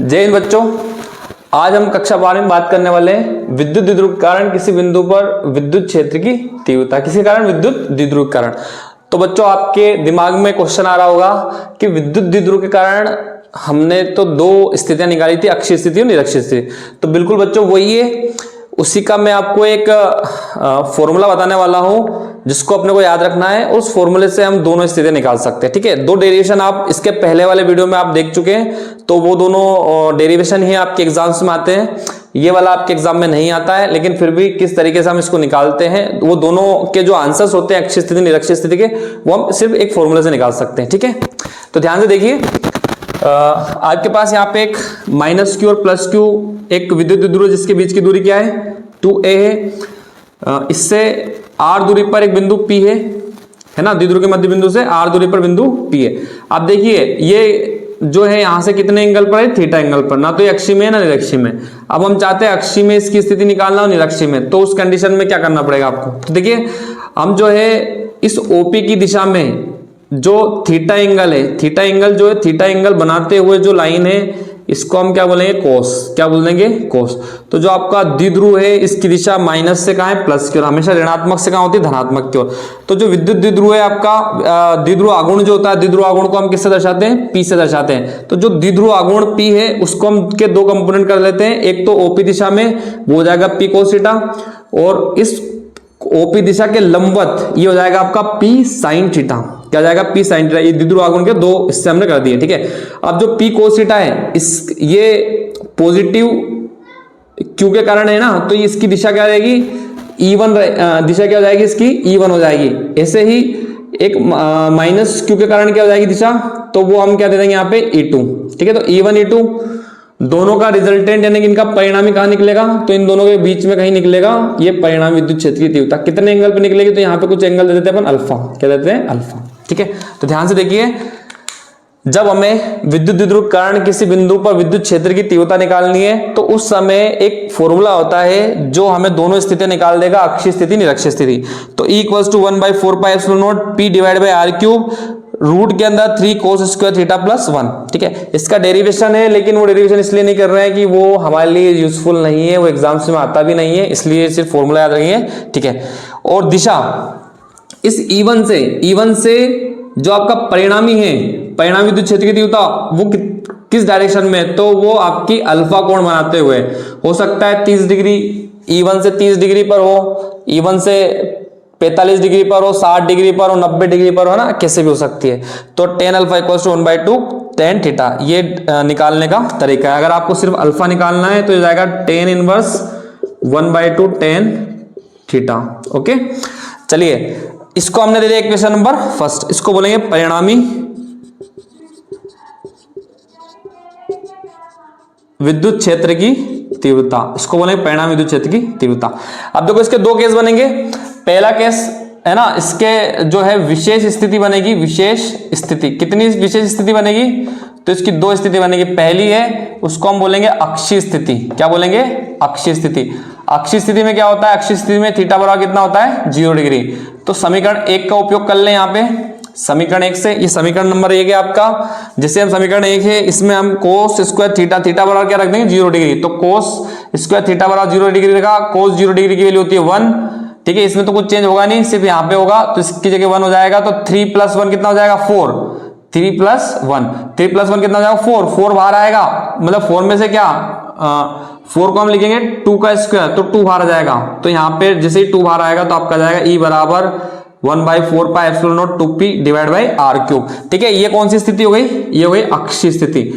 जय हिंद बच्चों, आज हम कक्षा 12 में बात करने वाले हैं विद्युत द्विध्रुव के कारण किसी बिंदु पर विद्युत क्षेत्र की तीव्रता, किसी कारण विद्युत द्विध्रुव के कारण। तो बच्चों आपके दिमाग में क्वेश्चन आ रहा होगा कि विद्युत द्विध्रुव के कारण हमने तो दो स्थितियां निकाली थी, अक्षीय स्थिति और निरक्षीय स्थिति। तो बिल्कुल बच्चों वही है, उसी का मैं आपको एक फॉर्मूला बताने वाला हूं जिसको अपने को याद रखना है। उस फॉर्मूले से हम दोनों स्थितियां निकाल सकते हैं। ठीक है, दो डेरिवेशन आप इसके पहले वाले वीडियो में आप देख चुके हैं, तो वो दोनों डेरिवेशन ही आपके एग्जाम्स में आते हैं। ये वाला आपके एग्जाम में नहीं आता है, लेकिन फिर भी किस तरीके से हम इसको निकालते हैं, वो दोनों के जो आंसर्स होते हैं अक्षीय स्थिति निरक्षीय स्थिति के, वो हम सिर्फ एक फॉर्मूले से निकाल सकते हैं। ठीक है, तो ध्यान से देखिए, आपके पास यहाँ पे एक माइनस क्यू और प्लस क्यू एक विद्युत द्विध्रुव जिसके बीच की दूरी क्या है 2a है। इससे r दूरी पर एक बिंदु P है ना, द्विध्रुव के मध्य बिंदु से r दूरी पर बिंदु P है। अब देखिए ये जो है यहाँ से कितने एंगल पर है, थीटा एंगल पर, ना तो ये अक्षीय में ना निरक्षीय में। अब हम चाहते हैं अक्षीय में इसकी स्थिति निकालना और निरक्षीय में, तो उस कंडीशन में क्या करना पड़ेगा आपको। तो देखिए हम जो है इस OP की दिशा में जो थीटा एंगल है, थीटा एंगल जो है, थीटा एंगल बनाते हुए जो लाइन है इसको हम क्या बोलेंगे, कोस। क्या बोलेंगे, कोस। तो जो आपका द्विध्रुव है इसकी दिशा माइनस से कहां है, प्लस की ओर, हमेशा ऋणात्मक से कहां होती है, धनात्मक की ओर। तो जो विद्युत द्विध्रुव है आपका, द्विध्रुव आघूर्ण जो होता है, द्विध्रुव आघूर्ण को हम किससे दर्शाते हैं, P से दर्शाते हैं। तो जो द्विध्रुव आघूर्ण P है उसको हम के दो कंपोनेंट कर लेते हैं, एक तो OP दिशा में वो हो जाएगा P cos थीटा, और इस OP दिशा के लंबवत ये हो जाएगा आपका P sin थीटा। क्या जाएगा, P sin थीटा। ये द्विध्रुव आघूर्ण के दो इससे हमने कर दिए। ठीक है, अब जो P cos थीटा है ये पॉजिटिव Q के कारण है ना, तो इसकी दिशा क्या रहेगी, E1 दिशा क्या हो जाएगी, इसकी E1 हो जाएगी। ऐसे ही एक माइनस Q के कारण क्या हो जाएगी दिशा, तो वो हम क्या दे देंगे यहाँ पे E2। ठीक है, तो E1 E2 दोनों का रिजल्टेंट यानी कि इनका परिणामी कहां निकलेगा, तो इन दोनों के बीच में कहीं निकलेगा ये परिणामी विद्युत क्षेत्र की तीव्रता। कितने एंगल पे निकलेगी, तो यहाँ पे कुछ एंगल दे देते हैं अपन अल्फा। क्या देते हैं, अल्फा। ठीक है, तो ध्यान से देखिए, जब हमें विद्युत द्विध्रुव कारण किसी बिंदु पर विद्युत क्षेत्र की तीव्रता निकालनी है, तो उस समय एक फॉर्मूला होता है जो हमें दोनों स्थितियां निकाल देगा, अक्षीय स्थिति निरक्षीय स्थिति। तो E = 1/4πε0 P / r³ रूट के अंदर 3 cos स्क्वायर थीटा प्लस 1। ठीक है, इसका डेरिवेशन है, लेकिन वो डेरिवेशन इसलिए नहीं कर रहे हैं कि वो हमारे लिए यूजफुल नहीं है, वो एग्जाम्स में आता भी नहीं है, इसलिए सिर्फ फॉर्मूला याद रखिए। ठीक है, और दिशा इस E1 से जो आपका परिणामी है, परिणामी विद्युत क्षेत्र की तीव्रता वो किस डायरेक्शन में, तो वो आपकी अल्फा कोण बनाते हुए हो सकता है 30 डिग्री, E1 से 30 डिग्री पर हो, E1 से 45 डिग्री पर हो, 60 डिग्री पर हो, 90 डिग्री पर हो ना, कैसे भी हो सकती है। तो tan अल्फा = 1/2 tan थीटा, ये निकालने का तरीका है। अगर आपको सिर्फ अल्फा निकालना है तो ये जाएगा tan inverse 1/2 tan theta. Okay, चलिए इसको हमने दे दिया इक्वेशन नंबर फर्स्ट, इसको बोलेंगे परिणामी विद्युत क्षेत्र की तीव्रता, इसको बोलेंगे परिणामी विद्युत क्षेत्र की तीव्रता। अब देखो इसके दो केस बनेंगे। पहला केस है ना, इसके जो है विशेष स्थिति बनेगी, विशेष स्थिति। कितनी विशेष स्थिति बनेगी, तो इसकी दो स्थिति बनेगी। पहली है उसको हम बोलेंगे अक्षीय स्थिति। क्या बोलेंगे, अक्षीय स्थिति। अक्षीय स्थिति में क्या होता है, अक्षीय स्थिति में थीटा बराबर कितना होता है, 0 डिग्री। तो समीकरण 1 का उपयोग कर लें यहाँ पे, समीकरण 1 से, ये समीकरण नंबर 1 है आपका, जिसे हम समीकरण 1 है, इसमें हम cos स्क्वायर थीटा, थीटा बराबर क्या रख देंगे, 0 डिग्री। तो cos स्क्वायर थीटा बराबर 0 डिग्री रखा, cos 0 डिग्री की वैल्यू होती है 1। ठीक है, इसमें तो कुछ चेंज होगा नहीं, सिर्फ यहाँ पे होगा, तो इसकी जगह 1 हो जाएगा। तो 3 + 1 कितना हो जाएगा, 4। 3 + 1, 3 + 1 कितना हो जाएगा, 4। 4 बाहर आएगा, मतलब 4 में से क्या 4 को हम लिखेंगे 2 का स्क्वायर, तो 2 बाहर आ जाएगा। तो यहाँ पे जैसे ही 2 बाहर आएगा तो आपका जाएगा E = 1/4πε0 2P / r³। ठीक है, ये कौन सी स्थिति हो गई, ये हो गई अक्षीय स्थिति।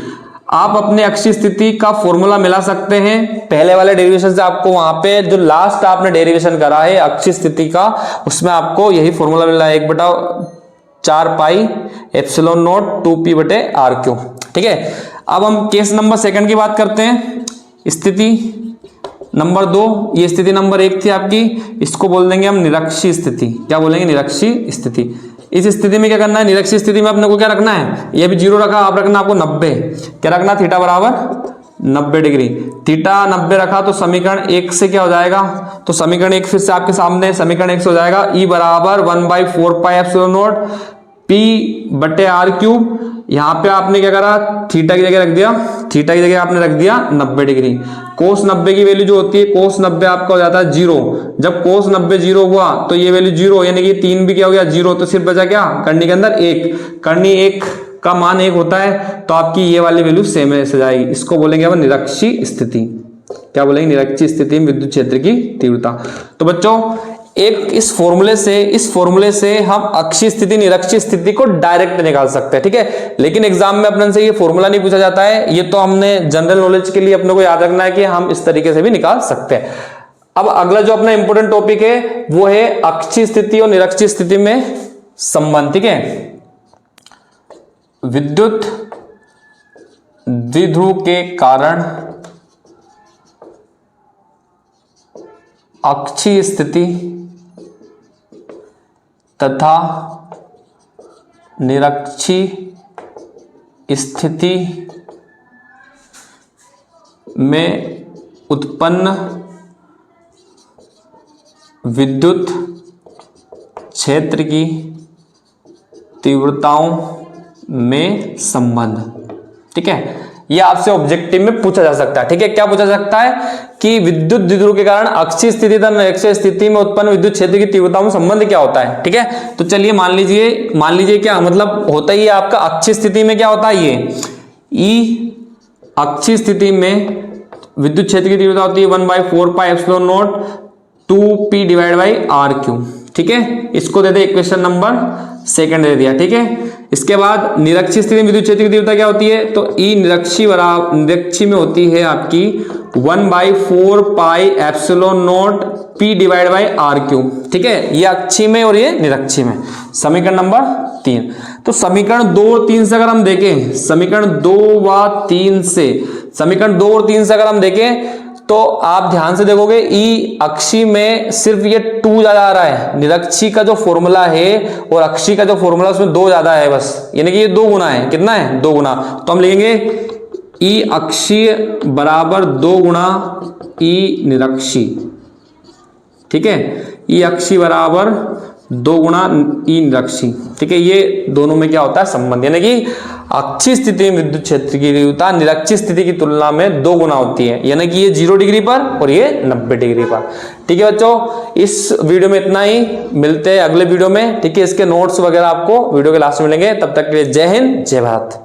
आप अपने अक्षीय स्थिति का फॉर्मूला मिला सकते हैं पहले वाले डेरिवेशन से। आपको वहां पे जो लास्ट आपने डेरिवेशन करा है अक्षीय स्थिति का, उसमें आपको यही फॉर्मूला मिला है, 1/4πε0 2P / r³। ठीक है, अब हम केस नंबर 2 की बात करते हैं। स्थिति नंबर 2, ये स्थिति नंबर 1 थी आपकी, इसको बोल देंगे हम निरक्षीय स्थिति। क्या बोलेंगे, निरक्षीय स्थिति। इस स्थिति में क्या करना है, निरक्षीय स्थिति में अपने को क्या रखना है, ये भी 0 रखा, आप रखना आपको 90। क्या रखना, थीटा बराबर 90 डिग्री। थीटा 90 रखा तो समीकरण 1 से क्या हो जाएगा, तो समीकरण 1 फिर से आपके सामने, समीकरण 1 से हो जाएगा E = 1/4πε0 P/r³। यहां पे आपने क्या करा, थीटा की जगह रख दिया थीटा की जगह आपने रख दिया 90 डिग्री। कोस 90 की वैल्यू जो होती है, कोस 90 आपका हो जाता है 0। जब कोस 90 0 हुआ तो ये वैल्यू 0, यानी कि 3 भी क्या हो गया 0, तो सिर्फ बचा क्या कर्णी के अंदर 1। कर्णी 1 का मान 1 होता है, तो आपकी ये वाली वैल्यू सेम ऐसे जाएगी। इसको बोलेंगे अपन निरक्षी स्थिति। क्या बोलेंगे? निरक्षी स्थिति में विद्युत क्षेत्र की तीव्रता। तो बच्चों एक इस फॉर्मूले से हम अक्षीय स्थिति निरक्षीय स्थिति को डायरेक्ट निकाल सकते हैं, ठीक है। लेकिन एग्जाम में अपन से ये फॉर्मूला नहीं पूछा जाता है, ये तो हमने जनरल नॉलेज के लिए अपने को याद रखना है कि हम इस तरीके से भी निकाल सकते हैं। अब अगला जो अपना इंपॉर्टेंट टॉपिक है वो है अक्षीय स्थिति और निरक्षीय स्थिति में संबंध, ठीक है। विद्युत द्विध्रुव के कारण अक्षीय स्थिति तथा निरक्षीय स्थिति में उत्पन्न विद्युत क्षेत्र की तीव्रताओं में संबंध, ठीक है। यह आपसे ऑब्जेक्टिव में पूछा जा सकता है, ठीक है। क्या पूछा जा सकता है कि विद्युत द्विध्रुव के कारण अक्षीय स्थिति तथा निरक्षीय स्थिति में उत्पन्न विद्युत क्षेत्र की तीव्रताओं में संबंध क्या होता है, ठीक है। तो चलिए मान लीजिए क्या मतलब होता ही है आपका अक्षीय स्थिति में क्या होता है, ये ई अक्षीय स्थिति में विद्युत क्षेत्र की तीव्रता होती है 1/4 pi epsilon not 2p divide by r3, ठीक है। इसको दे दे इक्वेशन नंबर 2 दे दिया, ठीक है। इसके बाद निरक्षीय स्थिति में विद्युत क्षेत्र की तीव्रता क्या होती है, तो ई निरक्षी में होती है आपकी 1/4 pi epsilon not p divide by r3, ठीक है। ये अक्षी में और ये निरक्षी में। समीकरण नंबर 3। तो समीकरण 2 और 3 से अगर हम देखें, समीकरण 2 और 3 से अगर हम देखें तो आप ध्यान से देखोगे ई अक्षी में सिर्फ ये 2 ज्यादा आ रहा है, निरक्षी का जो फॉर्मूला है और अक्षी का जो फॉर्मूला उसमें 2 ज्यादा है बस, यानी कि ये 2 गुना है। कितना है? 2 गुना। तो हम लिखेंगे ई अक्षीय बराबर 2 गुना ई निरक्षी, ठीक है। ई अक्षी बराबर 2 गुना ई निरक्षी, ठीक है। ये दोनों में क्या होता है संबंध, यानी कि अक्षीय स्थिति में विद्युत क्षेत्र की तीव्रता निरक्षीय स्थिति की तुलना में 2 गुना होती है, यानी कि ये 0 डिग्री पर और ये 90 डिग्री पर, ठीक है बच्चों। इस वीडियो में इतना ही, मिलते हैं अगले वीडियो में, ठीक है। इसके नोट्स वगैरह आपको वीडियो के लास्ट में मिलेंगे। तब तक के लिए जय हिंद, जय भारत।